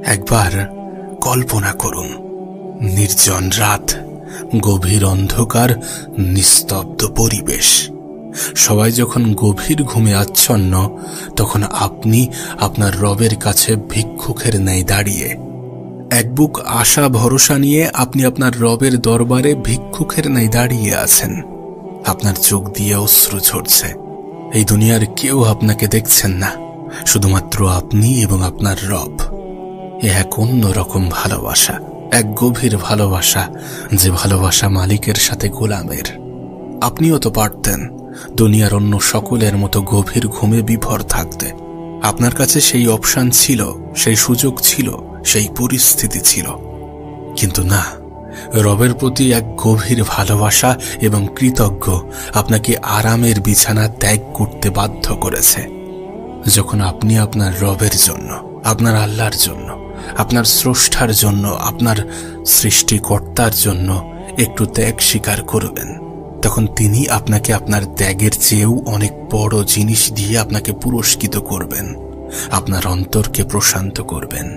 একবার কল্পনা করুন, নির্জন রাত, গভীর অন্ধকার, নিস্তব্ধ পরিবেশ। সবাই যখন গভীর ঘুমে আচ্ছন্ন, তখন আপনি আপনার রবের কাছে ভিক্ষুকের ন্যায় দাঁড়িয়ে। এক বুক আশা ভরসা নিয়ে আপনি আপনার রবের দরবারে ভিক্ষুকের ন্যায় দাঁড়িয়ে আছেন। আপনার চোখ দিয়ে অশ্রু ঝরছে। এই দুনিয়ার কেউ আপনাকে দেখছেন না, শুধুমাত্র আপনি এবং আপনার রব। এ এক অন্যরকম ভালোবাসা, এক গভীর ভালোবাসা, যে ভালোবাসা মালিকের সাথে গোলামের। আপনিও তো পারতেন দুনিয়ার অন্য সকলের মতো গভীর ঘুমে বিভোর থাকতে। আপনার কাছে সেই অপশন ছিল, সেই সুযোগ ছিল, সেই পরিস্থিতি ছিল, কিন্তু না। রবের প্রতি এক গভীর ভালোবাসা এবং কৃতজ্ঞ আপনাকে আরামের বিছানা ত্যাগ করতে বাধ্য করেছে। যখন আপনি আপনার রবের জন্য, আপনার আল্লাহর জন্য, আপনার স্রষ্টার জন্য, আপনার সৃষ্টিকর্তার জন্য একটু ত্যাগ স্বীকার করবেন, তখন তিনি আপনাকে আপনার ত্যাগের চেয়েও অনেক বড় জিনিস দিয়ে আপনাকে পুরস্কৃত করবেন, আপনার অন্তরকে প্রশান্ত করবেন।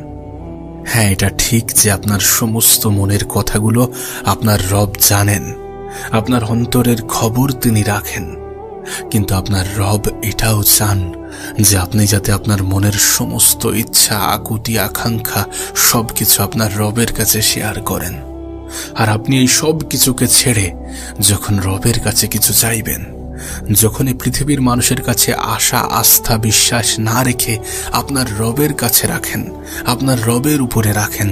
হ্যাঁ, এটা ঠিক যে আপনার সমস্ত মনের কথাগুলো আপনার রব জানেন, আপনার অন্তরের খবর তিনি রাখেন। কিন্তু আপনার রব এটাও চান যে আপনি যাতে আপনার মনের সমস্ত ইচ্ছা, আকুতি, আকাঙ্ক্ষা সবকিছু আপনার রবের কাছে শেয়ার করেন। আর আপনি এই সব কিছুকে ছেড়ে যখন রবের কাছে কিছু চাইবেন, যখন এই পৃথিবীর মানুষের কাছে আশা, আস্থা, বিশ্বাস না রেখে আপনার রবের কাছে রাখেন, আপনার রবের উপরে রাখেন,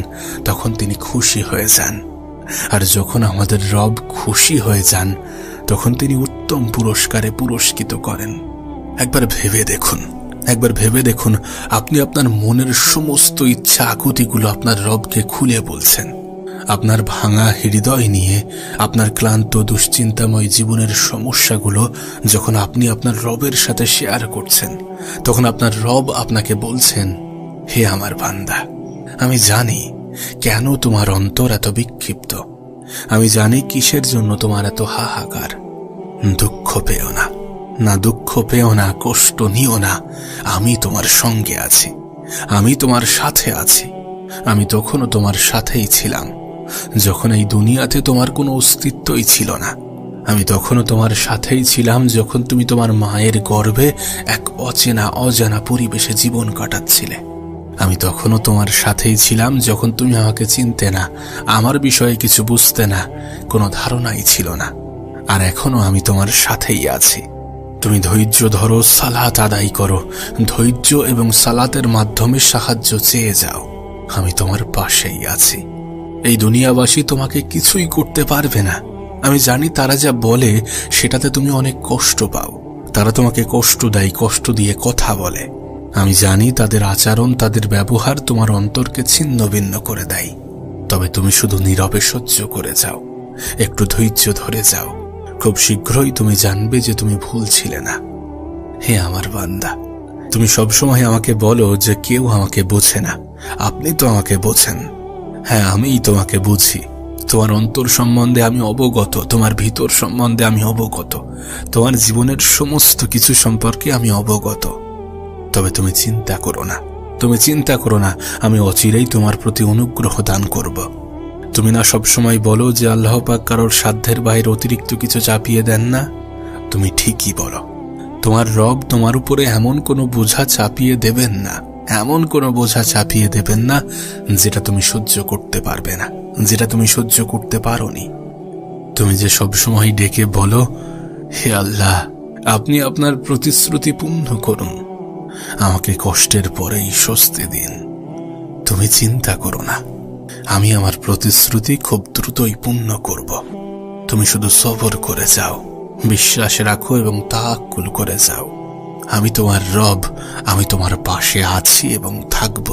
তখন তিনি খুশি হয়ে যান। আর যখন আমাদের রব খুশি হয়ে যান, তখন তিনি উত্তম পুরস্কারে পুরস্কৃত করেন। একবার ভেবে দেখুন আপনি আপনার মনের সমস্ত ইচ্ছা, আকুতিগুলো আপনার রবকে খুলে বলছেন। আপনার ভাঙা হৃদয় নিয়ে, আপনার ক্লান্ত দুশ্চিন্তাময় জীবনের সমস্যাগুলো যখন আপনি আপনার রবের সাথে শেয়ার করছেন, তখন আপনার রব আপনাকে বলছেন, হে আমার বান্দা, আমি জানি কেন তোমার অন্তর এত বিক্ষিপ্ত, আমি জানি কিসের জন্য তোমার এত হাহাকার। দুঃখ পেও না, দুঃখ পেও না, কষ্ট নিও না। আমি তোমার সঙ্গে আছি, আমি তোমার সাথে আছি। আমি তখনও তোমার সাথেই ছিলাম যখন এই দুনিয়াতে তোমার কোনো অস্তিত্বই ছিল না। আমি তখনও তোমার সাথেই ছিলাম যখন তুমি তোমার মায়ের গর্ভে এক অজানা পরিবেশে জীবন কাটাচ্ছিলে। আমি তখনও তোমার সাথেই ছিলাম যখন তুমি আমাকে চিনতে না, আমার বিষয়ে কিছু বুঝতে না, কোনো ধারণাই ছিল না। আর এখনো আমি তোমার সাথেই আছি। তুমি ধৈর্য ধরো, সালাত আদায় করো, ধৈর্য এবং সালাতের মাধ্যমে সাহায্য চেয়ে যাও। আমি তোমার পাশেই আছি। এই দুনিয়াবাসী তোমাকে কিছুই করতে পারবে না। আমি জানি তারা যা বলে সেটাতে তুমি অনেক কষ্ট পাও। তারা তোমাকে কষ্ট দেয়, কষ্ট দিয়ে কথা বলে। আমি জানি তাদের আচরণ, তাদের ব্যবহার তোমার অন্তরকে ছিন্ন ভিন্ন করে দেয়। তবে তুমি শুধু নীরবে সহ্য করে যাও, একটু ধৈর্য ধরে যাও। খুব শীঘ্রই তুমি জানবে যে তুমি ভুল ছিলে না। হে আমার বান্দা, তুমি সবসময় আমাকে বলো যে কেউ আমাকে বোঝে না, আপনি তো আমাকে বোঝেন। হ্যাঁ, আমিই তোমাকে বুঝি। তোমার অন্তর সম্বন্ধে আমি অবগত, তোমার ভিতর সম্বন্ধে আমি অবগত, তোমার জীবনের সমস্ত কিছু সম্পর্কে আমি অবগত। তবে তুমি চিন্তা করো না, আমি অচিরেই তোমার প্রতি অনুগ্রহ দান করব। তুমি না সবসময় বলো যে আল্লাহ পাক কারোর সাধ্যের বাইরে অতিরিক্ত কিছু চাপিয়ে দেন না? তুমি ঠিকই বলো। তোমার রব তোমার উপরে এমন কোনো বোঝা চাপিয়ে দেবেন না, যেটা তুমি সহ্য করতে পারবে না, যেটা তুমি সহ্য করতে পারোনি। তুমি যে সবসময় ডেকে বলো, হে আল্লাহ, আপনি আপনার প্রতিশ্রুতি পূর্ণ করুন, আমাকে কষ্টের পরেই স্বস্তি দিন। তুমি চিন্তা করো না, আমি আমার প্রতিশ্রুতি খুব দ্রুতই পূর্ণ করব। তুমি শুধু সবর করে যাও, বিশ্বাস রাখো এবং তাওয়াক্কুল করে যাও। আমি তোমার রব, আমি তোমার পাশে আছি এবং থাকব।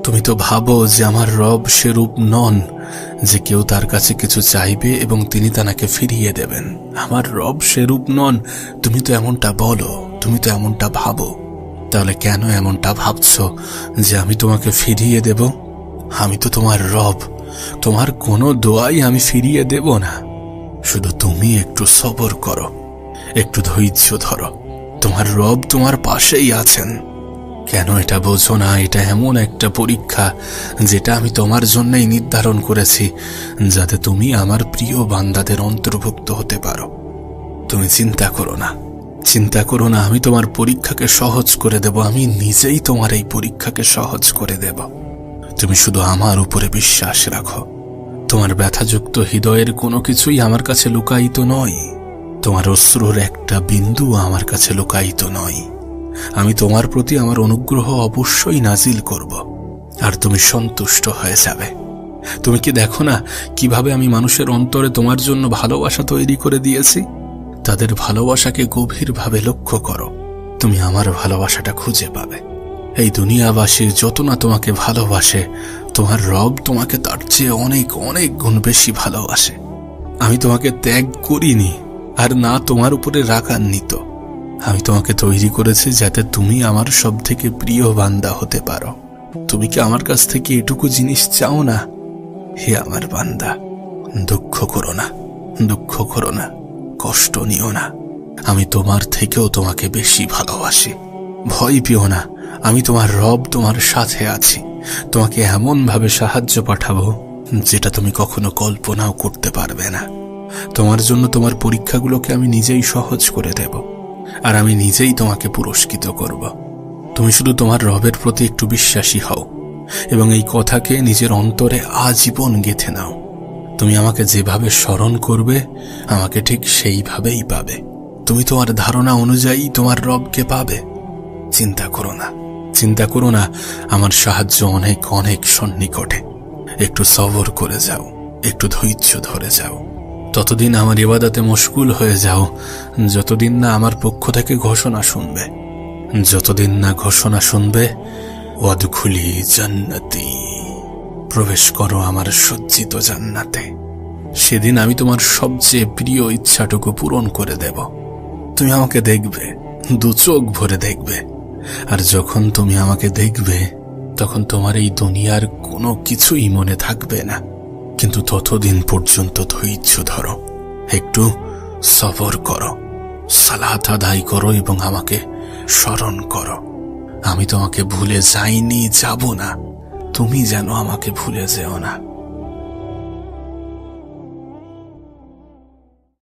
তুমি তো ভাবো যে আমার রব সেরূপ নন যে কেউ তার কাছে কিছু চাইবে এবং তিনি তাকে ফিরিয়ে দেবেন। আমার রব সেরূপ নন। তুমি তো এমনটা বলো, তুমি তো এমনটা ভাবো। তাহলে কেন এমনটা ভাবছো যে আমি তোমাকে ফিরিয়ে দেব? আমি তো তোমার রব, তোমার কোনো দোয়াই আমি ফিরিয়ে দেব না। শুধু তুমি একটু সবর করো, একটু ধৈর্য ধরো। তোমার রব তোমার পাশেই আছেন। কেন এটা বোঝো না? এটা এমন একটা পরীক্ষা যেটা আমি তোমার জন্যই নির্ধারণ করেছি, যাতে তুমি আমার প্রিয় বান্দাদের অন্তর্ভুক্ত হতে পারো। তুমি চিন্তা করো না, চিন্তা করো না। আমি তোমার পরীক্ষাকে সহজ করে দেব। আমি নিজেই তোমার এই পরীক্ষাকে সহজ করে দেব। তুমি শুধু আমার উপরে বিশ্বাস রাখো। তোমার ব্যথাযুক্ত হৃদয়ের কোনো কিছুই আমার কাছে লুকায়িত নয়। তোমার অশ্রুর একটা বিন্দু আমার কাছে লুকায়িত নয়। আমি তোমার প্রতি আমার অনুগ্রহ অবশ্যই নাজিল করব, আর তুমি সন্তুষ্ট হয়ে যাবে। তুমি কি দেখো না কিভাবে আমি মানুষের অন্তরে তোমার জন্য ভালোবাসা তৈরি করে দিয়েছি? তাদের ভালোবাসাকে গভীরভাবে লক্ষ্য করো। তুমি আমার ভালোবাসাটা খুঁজে পাবে। এই দুনিয়াবাসী যত না তোমাকে ভালোবাসে, তোমার রব তোমাকে তার চেয়ে অনেক অনেক গুণ বেশি ভালোবাসে। আমি তোমাকে ত্যাগ করিনি, আর না তোমার উপরে রাগান্বিত। আমি তোমাকে তৈরি করেছি যাতে তুমি আমার সব থেকে প্রিয় বান্দা হতে পারো। তুমি কি আমার কাছ থেকে এটুকু জিনিস চাও না? হে আমার বান্দা, দুঃখ করো না, দুঃখ করো না, কষ্ট নিও না। আমি তোমার থেকেও তোমাকে বেশি ভালোবাসি। ভয় পেও না, আমি তোমার রব তোমার সাথে আছি। তোমাকে এমন ভাবে সাহায্য পাঠাবো যেটা তুমি কখনো কল্পনাও করতে পারবে না। তোমার জন্য তোমার পরীক্ষাগুলোকে আমি নিজেই সহজ করে দেব, আর আমি নিজেই তোমাকে পুরস্কৃত করব। তুমি শুধু তোমার রবের প্রতি একটু বিশ্বাসী হও এবং এই কথাকে নিজের অন্তরে আজীবন গেঁথে নাও। তুমি আমাকে যেভাবে স্মরণ করবে, আমাকে ঠিক সেইভাবেই পাবে। তুমি তোমার ধারণা অনুযায়ী তোমার রবকে পাবে। চিন্তা করো না, চিন্তা করো না। আমার সাহায্য অনেক অনেক সন্নিকটে। একটু সবর করে যাও, একটু ধৈর্য ধরে যাও। ততদিন আমার ইবাদতে মশগুল হয়ে যাও, যতদিন না আমার পক্ষ থেকে ঘোষণা শুনবে। যতদিন না ঘোষণা শুনবে, ওয়াদখুলি জান্নাতি, প্রবেশ করো আমার সজ্জিত জান্নাতে। সেদিন আমি তোমার সবচেয়ে প্রিয় ইচ্ছাটুকু পূরণ করে দেব। তুমি আমাকে দেখবে, দু চোখ ভরে দেখবে। আর যখন তুমি আমাকে দেখবে, তখন তোমার এই দুনিয়ার কোনো কিছুই মনে থাকবে না। কিন্তু ততদিন পর্যন্ত ধৈর্য ধরো, একটু সবর করো, সালাত আদায় করো এবং আমাকে স্মরণ করো। আমি তোমাকে ভুলে যাইনি, যাব না। তুমি যেন আমাকে ভুলে যেও না।